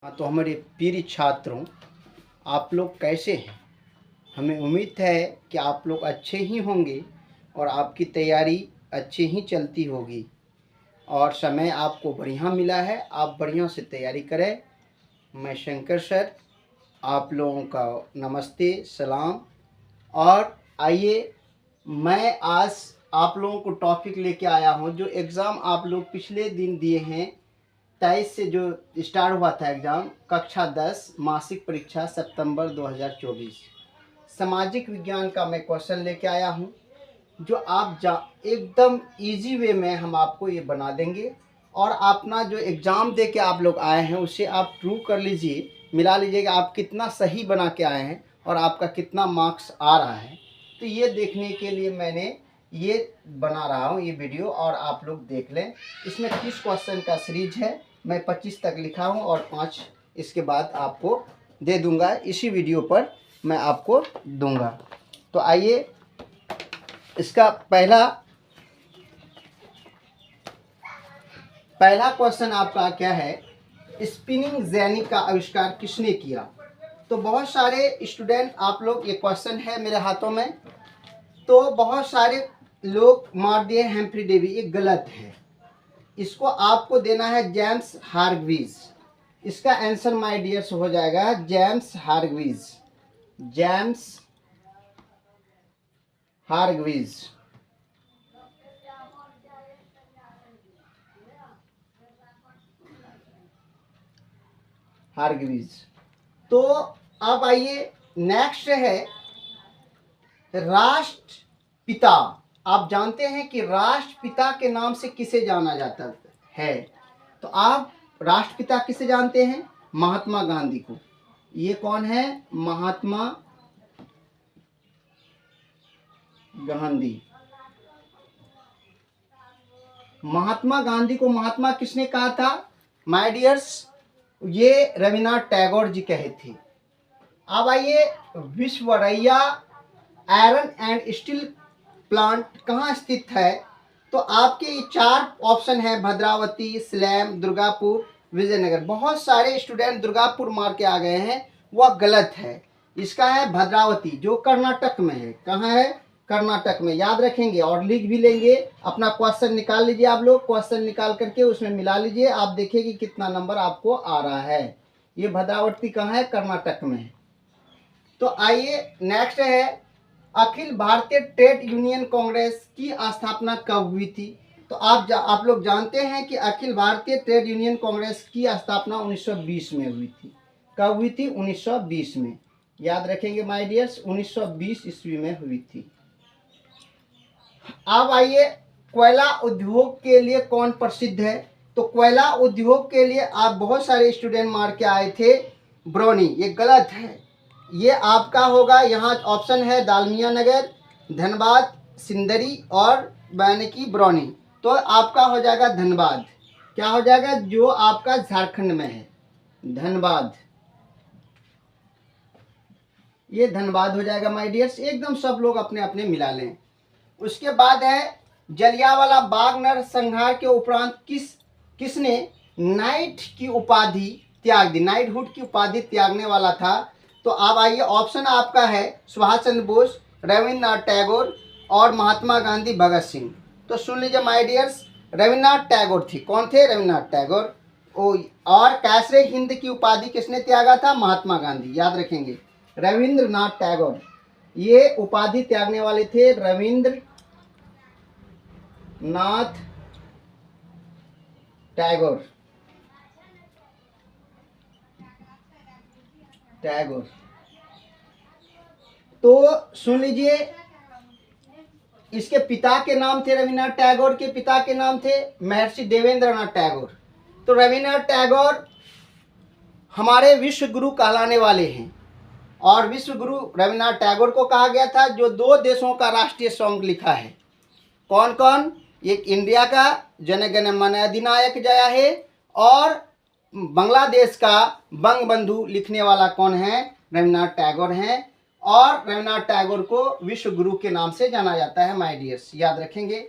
हाँ, तो हमारे प्रिय छात्रों, आप लोग कैसे हैं? हमें उम्मीद है कि आप लोग अच्छे ही होंगे और आपकी तैयारी अच्छी ही चलती होगी और समय आपको बढ़िया मिला है। आप बढ़िया से तैयारी करें। मैं शंकर सर आप लोगों का नमस्ते, सलाम। और आइए, मैं आज आप लोगों को टॉपिक लेके आया हूँ जो एग्ज़ाम आप लोग पिछले दिन दिए हैं। 23 से जो स्टार्ट हुआ था एग्ज़ाम, कक्षा 10 मासिक परीक्षा सितंबर 2024। सामाजिक विज्ञान का मैं क्वेश्चन लेके आया हूँ जो आप एकदम इजी वे में हम आपको ये बना देंगे और अपना जो एग्ज़ाम दे के आप लोग आए हैं उसे आप प्रूव कर लीजिए, मिला लीजिएगा आप कितना सही बना के आए हैं और आपका कितना मार्क्स आ रहा है। तो ये देखने के लिए मैंने ये बना रहा हूँ ये वीडियो, और आप लोग देख लें। इसमें 30 क्वेश्चन का सीरीज है। मैं 25 तक लिखा हूँ और 5 इसके बाद आपको दे दूँगा, इसी वीडियो पर मैं आपको दूँगा। तो आइए, इसका पहला क्वेश्चन आपका क्या है? स्पिनिंग जेनी का आविष्कार किसने किया? तो बहुत सारे स्टूडेंट आप लोग, ये क्वेश्चन है मेरे हाथों में, तो बहुत सारे लोग मार दिए हेम्फ्री डेवी। ये गलत है। इसको आपको देना है जेम्स हार्ग्रीव्स। इसका आंसर माय डियर्स हो जाएगा जेम्स हार्ग्रीव्स। जेम्स हार्ग्रीव्स। हार्ग्रीव्स। तो अब आइए, नेक्स्ट है राष्ट्रपिता। आप जानते हैं कि राष्ट्रपिता के नाम से किसे जाना जाता है? तो आप राष्ट्रपिता किसे जानते हैं? महात्मा गांधी को। ये कौन है? महात्मा गांधी। महात्मा गांधी को महात्मा किसने कहा था माय डियर्स? ये रविन्द्रनाथ टैगोर जी कहे थे। अब आइए, Visvesvaraya iron and steel plant कहाँ स्थित है? तो आपके ये 4 ऑप्शन है: भद्रावती, सलेम, दुर्गापुर, विजयनगर। बहुत सारे स्टूडेंट दुर्गापुर मार के आ गए हैं, वह गलत है। इसका है भद्रावती, जो कर्नाटक में है। कहाँ है? कर्नाटक में। याद रखेंगे और लिख भी लेंगे। अपना क्वेश्चन निकाल लीजिए। आप लोग क्वेश्चन निकाल करके उसमें मिला लीजिए, आप देखिए कि कितना नंबर आपको आ रहा है। ये भद्रावती कहाँ है? कर्नाटक में है। तो आइए, नेक्स्ट है अखिल भारतीय ट्रेड यूनियन कांग्रेस की स्थापना कब हुई थी? तो आप लोग जानते हैं कि अखिल भारतीय ट्रेड यूनियन कांग्रेस की स्थापना 1920 में हुई थी। कब हुई थी? 1920 में। याद रखेंगे माय डियर्स, 1920 ईस्वी में हुई थी। अब आइए, कोयला उद्योग के लिए कौन प्रसिद्ध है? तो कोयला उद्योग के लिए आप बहुत सारे स्टूडेंट मार के आए थे ब्रोनी। ये गलत है। ये आपका होगा, यहाँ ऑप्शन है दालमिया नगर, धनबाद, सिंदरी और बैनकी ब्रोनी। तो आपका हो जाएगा धनबाद। क्या हो जाएगा? जो आपका झारखंड में है, धनबाद। ये धनबाद हो जाएगा माय डियर्स। एकदम सब लोग अपने अपने मिला लें। उसके बाद है जलियांवाला बाग नरसंहार के उपरांत किसने नाइट की उपाधि त्याग दी? नाइटहुड की उपाधि त्यागने वाला था। तो अब आइए, ऑप्शन आपका है सुभाष चंद्र बोस, रविन्द्रनाथ टैगोर और महात्मा गांधी, भगत सिंह। तो सुन लीजिए माय डियर्स, रविन्द्रनाथ टैगोर थी। कौन थे? रविन्द्रनाथ टैगोर। और कैसरे हिंद की उपाधि किसने त्यागा था? महात्मा गांधी। याद रखेंगे, रविन्द्रनाथ टैगोर ये उपाधि त्यागने वाले थे, रविन्द्रनाथ टैगोर। तो सुन लीजिए, इसके पिता के नाम थे, रविन्द्रनाथ टैगोर के पिता के नाम थे महर्षि देवेंद्रनाथ टैगोर। तो रविन्द्रनाथ टैगोर हमारे विश्व गुरु कहलाने वाले हैं, और विश्व गुरु रविन्द्रनाथ टैगोर को कहा गया था जो 2 देशों का राष्ट्रीय सॉन्ग लिखा है। कौन कौन? एक इंडिया का जन गण मन अधिनायक जय है, और बांग्लादेश का बंगबंधु लिखने वाला कौन है? रविन्द्रनाथ टैगोर हैं। और रविन्द्रनाथ टैगोर को विश्व गुरु के नाम से जाना जाता है माय डियर्स। याद रखेंगे।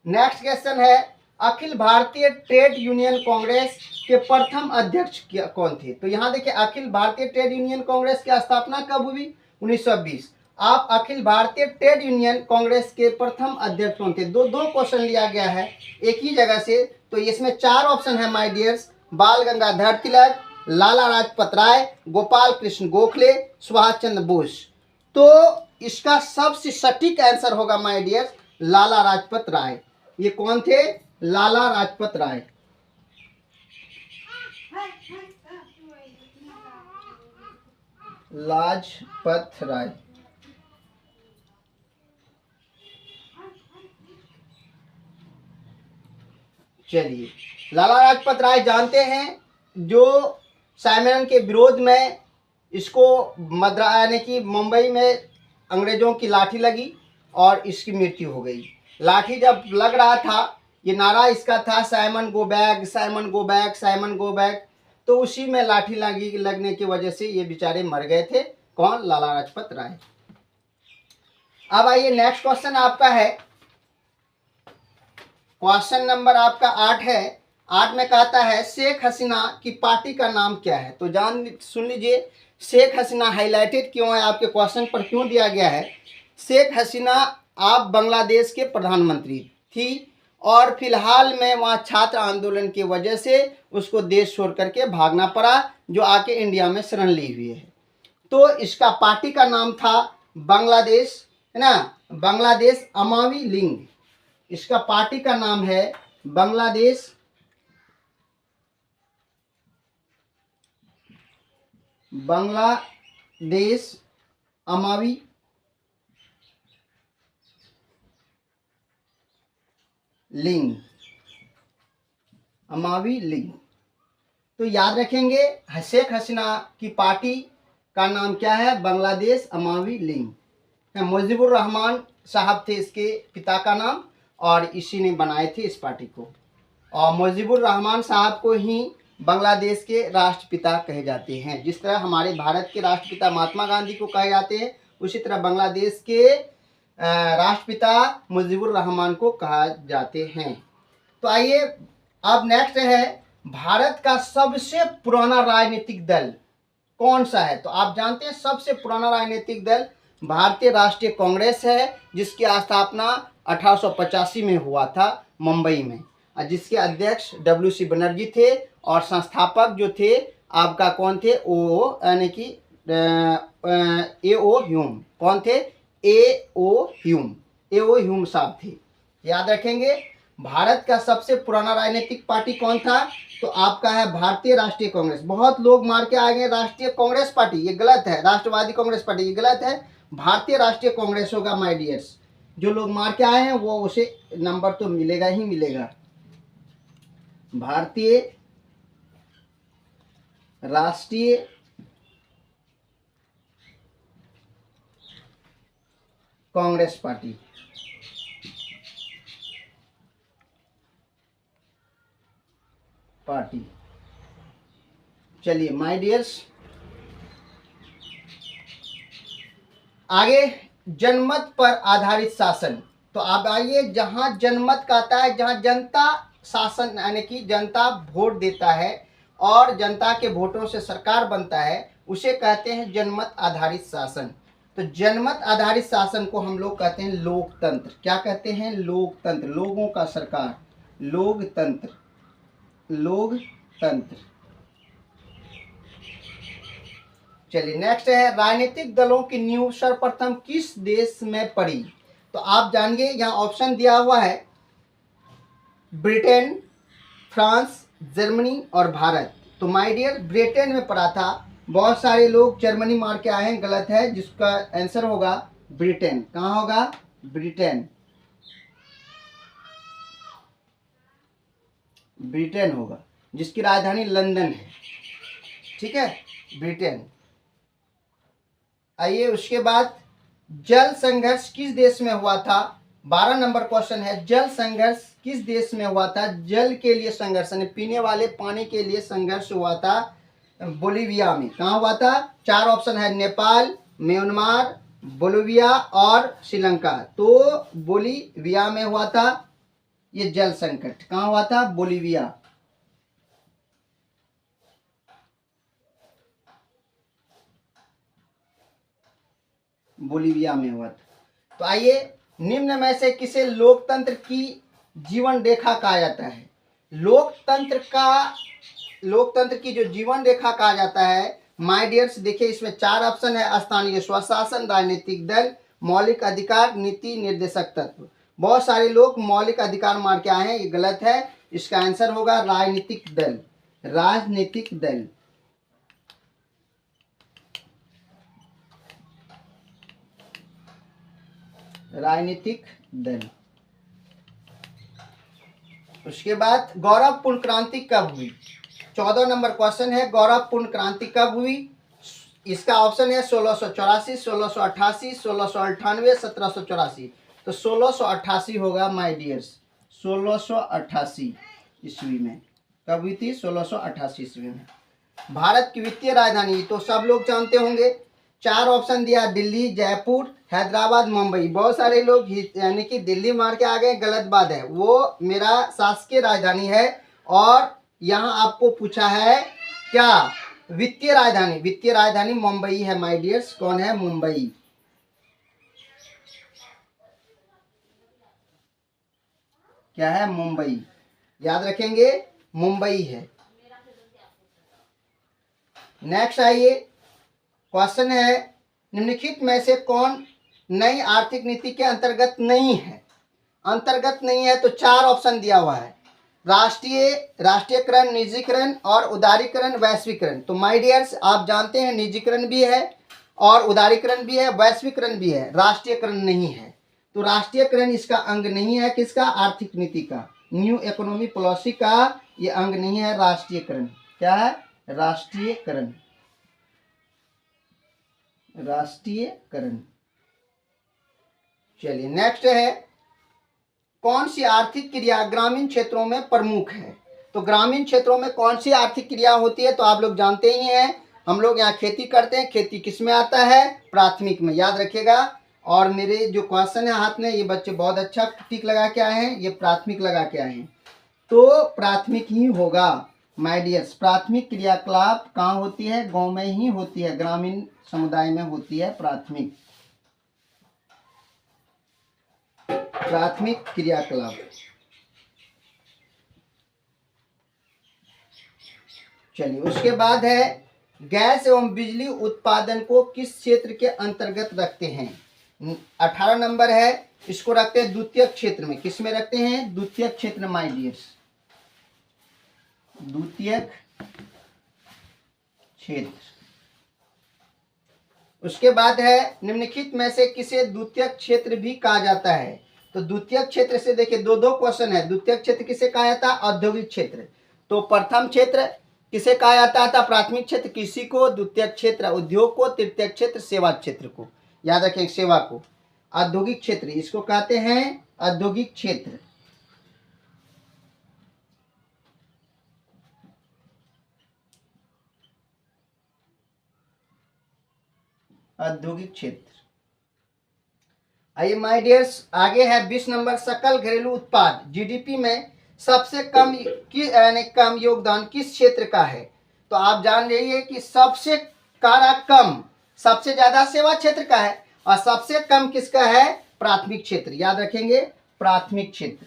नेक्स्ट क्वेश्चन है अखिल भारतीय ट्रेड यूनियन कांग्रेस के प्रथम अध्यक्ष कौन थे? तो यहाँ देखिए, अखिल भारतीय ट्रेड यूनियन कांग्रेस की स्थापना कब हुई? 1920। आप अखिल भारतीय ट्रेड यूनियन कांग्रेस के प्रथम अध्यक्ष कौन थे? दो दो क्वेश्चन लिया गया है एक ही जगह से, तो इसमें 4 ऑप्शन है माय डियर्स। बाल गंगाधर तिलक, लाला लाजपत राय, गोपाल कृष्ण गोखले, सुभाष चंद्र बोस। तो इसका सबसे सटीक आंसर होगा माय डियर्स लाला लाजपत राय। ये कौन थे? लाला लाजपत राय। लाजपत राय। चलिए, लाला लाजपत राय जानते हैं, जो साइमन के विरोध में इसको मद्रास यानी कि मुंबई में अंग्रेजों की लाठी लगी और इसकी मृत्यु हो गई। लाठी जब लग रहा था, ये नारा इसका था Simon go back, Simon go back, Simon go back. तो उसी में लाठी लगने की वजह से ये बेचारे मर गए थे। कौन? लाला लाजपत राय। अब आइए, नेक्स्ट क्वेश्चन आपका है, क्वेश्चन नंबर आपका 8 है। 8 में कहता है शेख हसीना की पार्टी का नाम क्या है? तो सुन लीजिए, शेख हसीना हाईलाइटेड क्यों है आपके क्वेश्चन पर, क्यों दिया गया है? शेख हसीना आप बांग्लादेश के प्रधानमंत्री थी और फिलहाल में वहाँ छात्र आंदोलन की वजह से उसको देश छोड़ करके भागना पड़ा, जो आके इंडिया में शरण ली हुई है। तो इसका पार्टी का नाम था बांग्लादेश, है ना, बांग्लादेश अवामी लीग। इसका पार्टी का नाम है बांग्लादेश अवामी लीग। अवामी लीग। तो याद रखेंगे, शेख हसीना की पार्टी का नाम क्या है? बांग्लादेश अवामी लीग। मुजीबुर रहमान साहब थे इसके पिता का नाम, और इसी ने बनाए थे इस पार्टी को। और मुजीबुर रहमान साहब को ही बांग्लादेश के राष्ट्रपिता कहे जाते हैं। जिस तरह हमारे भारत के राष्ट्रपिता महात्मा गांधी को कहे जाते हैं, उसी तरह बांग्लादेश के राष्ट्रपिता मुजीबुर रहमान को कहा जाते हैं। तो आइए, अब नेक्स्ट है, भारत का सबसे पुराना राजनीतिक दल कौन सा है? तो आप जानते हैं सबसे पुराना राजनीतिक दल भारतीय राष्ट्रीय कांग्रेस है, जिसकी स्थापना 1885 में हुआ था मुंबई में, जिसके अध्यक्ष WC बनर्जी थे, और संस्थापक जो थे आपका कौन थे? ओ यानी कि A.O. ह्यूम। कौन थे? A.O. ह्यूम साहब थे। याद रखेंगे, भारत का सबसे पुराना राजनीतिक पार्टी कौन था? तो आपका है भारतीय राष्ट्रीय कांग्रेस। बहुत लोग मार के आ गए राष्ट्रीय कांग्रेस पार्टी, ये गलत है। राष्ट्रवादी कांग्रेस पार्टी, ये गलत है। भारतीय राष्ट्रीय कांग्रेस होगा माय डियर्स। जो लोग मार के आए हैं वो उसे नंबर तो मिलेगा ही मिलेगा। भारतीय राष्ट्रीय कांग्रेस पार्टी। चलिए माय डियर्स, आगे जनमत पर आधारित शासन। तो आप आइए, जहां जनमत कहता है, जहां जनता शासन यानी कि जनता वोट देता है और जनता के वोटों से सरकार बनता है, उसे कहते हैं जनमत आधारित शासन। तो जनमत आधारित शासन को हम लोग कहते हैं लोकतंत्र। क्या कहते हैं? लोकतंत्र, लोगों का सरकार, लोकतंत्र। चलिए नेक्स्ट है, राजनीतिक दलों की नींव सर्वप्रथम किस देश में पड़ी? तो आप जानिए, यहाँ ऑप्शन दिया हुआ है ब्रिटेन, फ्रांस, जर्मनी और भारत। तो माय डियर, ब्रिटेन में पड़ा था। बहुत सारे लोग जर्मनी मार के आए हैं, गलत है। जिसका आंसर होगा ब्रिटेन। कहाँ होगा? ब्रिटेन होगा, जिसकी राजधानी लंदन है। ठीक है, ब्रिटेन। आइए, उसके बाद जल संघर्ष किस देश में हुआ था? 12 नंबर क्वेश्चन है, जल संघर्ष किस देश में हुआ था? जल के लिए संघर्ष, यानी पीने वाले पानी के लिए संघर्ष हुआ था बोलिविया में। कहाँ हुआ था? 4 ऑप्शन है, नेपाल, म्यांमार, बोलिविया और श्रीलंका। तो बोलिविया में हुआ था। ये जल संकट कहाँ हुआ था? बोलिविया। बोलिविया में हुआ था। तो आइए, निम्न में से किसे लोकतंत्र की जीवन रेखा कहा जाता है? लोकतंत्र की जो जीवन रेखा कहा जाता है, माय डियर्स, देखिए इसमें 4 ऑप्शन है: स्थानीय स्वशासन, राजनीतिक दल, मौलिक अधिकार, नीति निर्देशक तत्व। बहुत सारे लोग मौलिक अधिकार मार के आए हैं, ये गलत है। इसका आंसर होगा राजनीतिक दल। राजनीतिक दल। राजनीतिक दल। उसके बाद गौरवपूर्ण क्रांति कब हुई? 14 नंबर क्वेश्चन है, गौरवपूर्ण क्रांति कब हुई? इसका ऑप्शन है 1684, 1688, 1698, 1784। तो 1688 होगा माय डियर्स। 1688 ईस्वी में। कब हुई थी? 1688 ईस्वी में। भारत की वित्तीय राजधानी तो सब लोग जानते होंगे। 4 ऑप्शन दिया: दिल्ली, जयपुर, हैदराबाद, मुंबई। बहुत सारे लोग यानी कि दिल्ली मार के आ गए, गलत बात है। वो मेरा शासकीय राजधानी है। और यहाँ आपको पूछा है क्या? वित्तीय राजधानी। वित्तीय राजधानी मुंबई है माय डियर्स। कौन है? मुंबई। क्या है? मुंबई। याद रखेंगे, मुंबई है। नेक्स्ट आइए, क्वेश्चन है, निम्नलिखित में से कौन नई आर्थिक नीति के अंतर्गत नहीं है? अंतर्गत नहीं है तो 4 ऑप्शन दिया हुआ है: राष्ट्रीयकरण, निजीकरण और उदारीकरण, वैश्वीकरण। तो माय डियर्स, आप जानते हैं निजीकरण भी है और उदारीकरण भी है, वैश्वीकरण भी है, राष्ट्रीयकरण नहीं है। तो राष्ट्रीयकरण इसका अंग नहीं है। किसका? आर्थिक नीति का, न्यू इकोनॉमी पॉलिसी का ये अंग नहीं है राष्ट्रीयकरण। क्या है? राष्ट्रीयकरण। राष्ट्रीयकरण। चलिए नेक्स्ट है, कौन सी आर्थिक क्रिया ग्रामीण क्षेत्रों में प्रमुख है? तो ग्रामीण क्षेत्रों में कौन सी आर्थिक क्रिया होती है? तो आप लोग जानते ही हैं, हम लोग यहाँ खेती करते हैं। खेती किस में आता है? प्राथमिक में। याद रखिएगा। और मेरे जो क्वेश्चन है हाथ में, ये बच्चे बहुत अच्छा टिक लगा के आए हैं, ये प्राथमिक लगा के आए हैं। तो प्राथमिक ही होगा माय डियर्स। प्राथमिक क्रियाकलाप कहाँ होती है? गांव में ही होती है, ग्रामीण समुदाय में होती है प्राथमिक क्रियाकलाप। चलिए उसके बाद है, गैस एवं बिजली उत्पादन को किस क्षेत्र के अंतर्गत रखते हैं? 18 नंबर है, इसको रखते हैं द्वितीयक क्षेत्र में। किस में रखते हैं? द्वितीयक क्षेत्र माय डियर्स। द्वितीयक क्षेत्र। उसके बाद है, निम्नलिखित में से किसे द्वितीयक क्षेत्र भी कहा जाता है? तो द्वितीयक क्षेत्र से देखिए 2 क्वेश्चन है। द्वितीयक क्षेत्र किसे कहा जाता है? औद्योगिक क्षेत्र। तो प्रथम क्षेत्र किसे कहा जाता था? प्राथमिक क्षेत्र कृषि को, द्वितीयक क्षेत्र उद्योग को, तृतीयक क्षेत्र सेवा क्षेत्र को। याद रखें, सेवा को। औद्योगिक क्षेत्र इसको कहते हैं औद्योगिक क्षेत्र। औद्योगिक क्षेत्र। आइए माय डियर्स, आगे है 20 नंबर, सकल घरेलू उत्पाद जीडीपी में सबसे कम योगदान किस क्षेत्र का है? तो आप जान रही कि सबसे कम, सबसे ज्यादा सेवा क्षेत्र का है और सबसे कम किसका है? प्राथमिक क्षेत्र। याद रखेंगे, प्राथमिक क्षेत्र।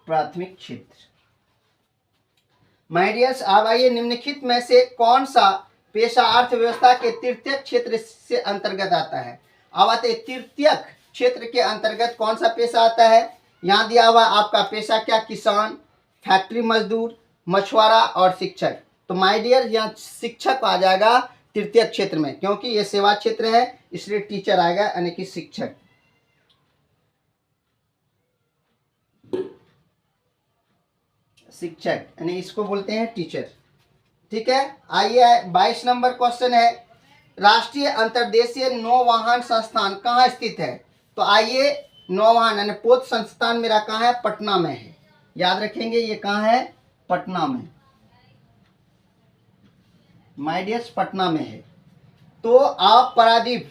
प्राथमिक क्षेत्र। माय डियर्स, अब आइए, निम्नलिखित में से कौन सा पेशा अर्थव्यवस्था के तृतीयक क्षेत्र से अंतर्गत आता है? अब आते तृतीयक क्षेत्र के अंतर्गत कौन सा पेशा आता है? यहाँ दिया हुआ आपका पेशा क्या? किसान, फैक्ट्री मजदूर, मछुआरा और शिक्षक। तो माय डियर, यहाँ शिक्षक आ जाएगा तृतीयक क्षेत्र में, क्योंकि ये सेवा क्षेत्र है, इसलिए टीचर आएगा यानी कि शिक्षक। शिक्षक यानी इसको बोलते हैं टीचर। ठीक है। आइए 22 नंबर क्वेश्चन है, राष्ट्रीय अंतर्देशीय नौवहन संस्थान कहाँ स्थित है? तो आइए, नौवहन यानी पोत संस्थान मेरा कहाँ है? पटना में है। याद रखेंगे, ये कहाँ है? पटना में। माय डियर्स, पटना में है। तो आप पारादीप,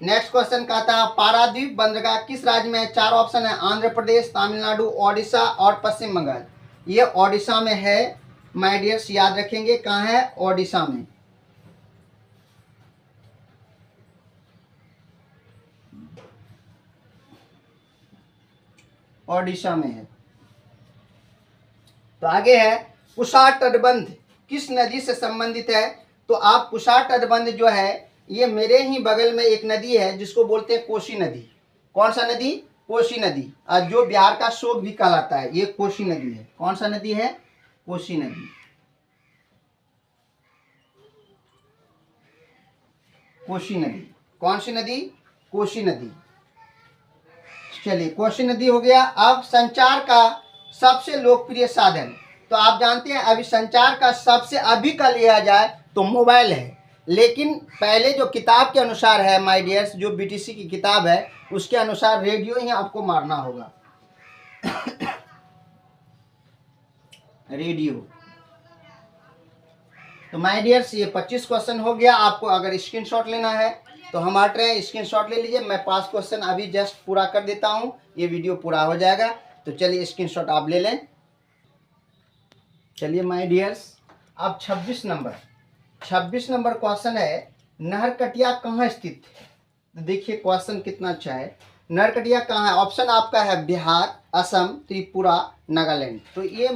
नेक्स्ट क्वेश्चन कहता है पारादीप बंदरगाह किस राज्य में है? 4 ऑप्शन है, आंध्र प्रदेश, तमिलनाडु, ओडिशा और पश्चिम बंगाल। ये ओडिशा में है माय डियर्स, याद रखेंगे। कहाँ है? ओडिशा में। ओडिशा में है। तो आगे है कुशा तटबंध किस नदी से संबंधित है? तो आप कुशा तटबंध जो है ये मेरे ही बगल में एक नदी है जिसको बोलते हैं कोसी नदी। कौन सा नदी? कोसी नदी। जो बिहार का शोक भी कहलाता है, ये कोसी नदी है। कौन सा नदी है? कोसी नदी। कोसी नदी। कौन सी नदी? कोसी नदी। चलिए, कोसी नदी हो गया। अब संचार का सबसे लोकप्रिय साधन, तो आप जानते हैं अभी संचार का सबसे अभी का लिया जाए तो मोबाइल है, लेकिन पहले जो किताब के अनुसार है माय डियर्स, जो बीटीसी की किताब है उसके अनुसार रेडियो ही आपको मारना होगा। रेडियो। तो माय डियर्स ये 25 क्वेश्चन हो गया। आपको अगर स्क्रीनशॉट लेना है तो हम हट रहे हैं, स्क्रीनशॉट ले लीजिए। मैं 5 क्वेश्चन अभी जस्ट पूरा कर देता हूं, ये वीडियो पूरा हो जाएगा। तो चलिए स्क्रीनशॉट आप ले लें। चलिए माय डियर्स, अब 26 नंबर क्वेश्चन है, नहरकटिया कहाँ स्थित है? तो देखिए क्वेश्चन कितना अच्छा है। नहरकटिया कहाँ है? ऑप्शन आपका है बिहार, असम, त्रिपुरा, नागालैंड। तो ये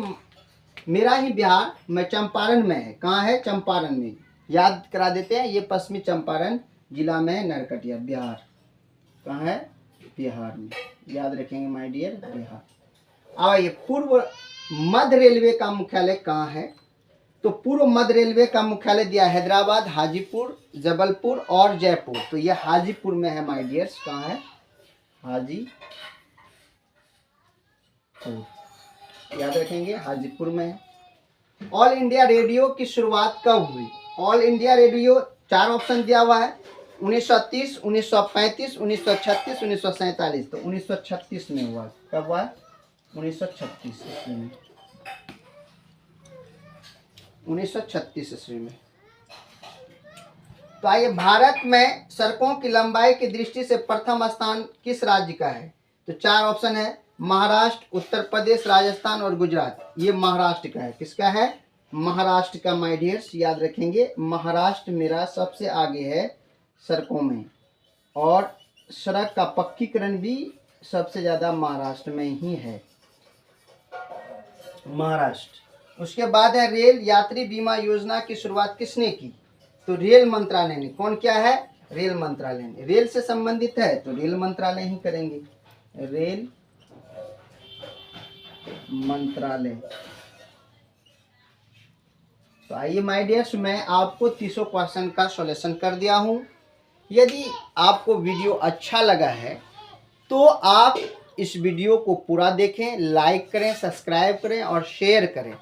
मेरा ही बिहार में चंपारण में है। कहाँ है? चंपारण में। याद करा देते हैं, ये पश्चिमी चंपारण जिला में है नहरकटिया, बिहार। कहाँ है? बिहार में। याद रखेंगे माय डियर, बिहार। अब ये पूर्व मध्य रेलवे का मुख्यालय कहाँ है? तो पूर्व मध्य रेलवे का मुख्यालय दिया हैदराबाद, हाजीपुर, जबलपुर और जयपुर। तो ये हाजीपुर में है माय डियर्स। कहाँ है? हाजीपुर। याद रखेंगे, हाजीपुर में है। ऑल इंडिया रेडियो की शुरुआत कब हुई? ऑल इंडिया रेडियो 4 ऑप्शन दिया हुआ है, 1930, 1935, 1936, 1947। तो 1936 में हुआ। कब हुआ? 1936 ईस्वी में। 1936 ईस्वी में। तो आइए, भारत में सड़कों की लंबाई की दृष्टि से प्रथम स्थान किस राज्य का है? तो 4 ऑप्शन है, महाराष्ट्र, उत्तर प्रदेश, राजस्थान और गुजरात। ये महाराष्ट्र का है। किसका है? महाराष्ट्र का माय डियर्स। याद रखेंगे, महाराष्ट्र मेरा सबसे आगे है सड़कों में, और सड़क का पक्कीकरण भी सबसे ज्यादा महाराष्ट्र में ही है, महाराष्ट्र। उसके बाद है रेल यात्री बीमा योजना की शुरुआत किसने की? तो रेल मंत्रालय ने। कौन क्या है? रेल मंत्रालय ने। रेल से संबंधित है तो रेल मंत्रालय ही करेंगे, रेल मंत्रालय। तो आइए माय डियर्स, मैं आपको 30 क्वेश्चन का सॉल्यूशन कर दिया हूं। यदि आपको वीडियो अच्छा लगा है तो आप इस वीडियो को पूरा देखें, लाइक करें, सब्सक्राइब करें और शेयर करें।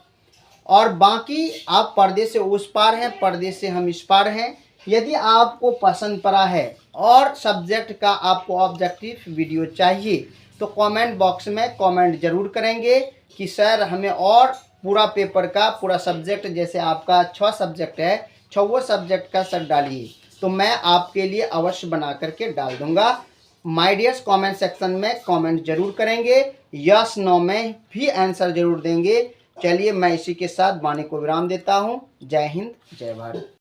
और बाकी आप पर्दे से उस पार हैं, पर्दे से हम इस पार हैं। यदि आपको पसंद पड़ा है और सब्जेक्ट का आपको ऑब्जेक्टिव वीडियो चाहिए तो कमेंट बॉक्स में कमेंट जरूर करेंगे कि सर हमें और पूरा पेपर का, पूरा सब्जेक्ट, जैसे आपका 6 सब्जेक्ट है, 6 सब्जेक्ट का सर डालिए, तो मैं आपके लिए अवश्य बना करके डाल दूंगा। माय डियर्स, कमेंट सेक्शन में कमेंट जरूर करेंगे, यस नो में भी आंसर जरूर देंगे। चलिए मैं इसी के साथ वाणी को विराम देता हूँ। जय हिंद, जय भारत।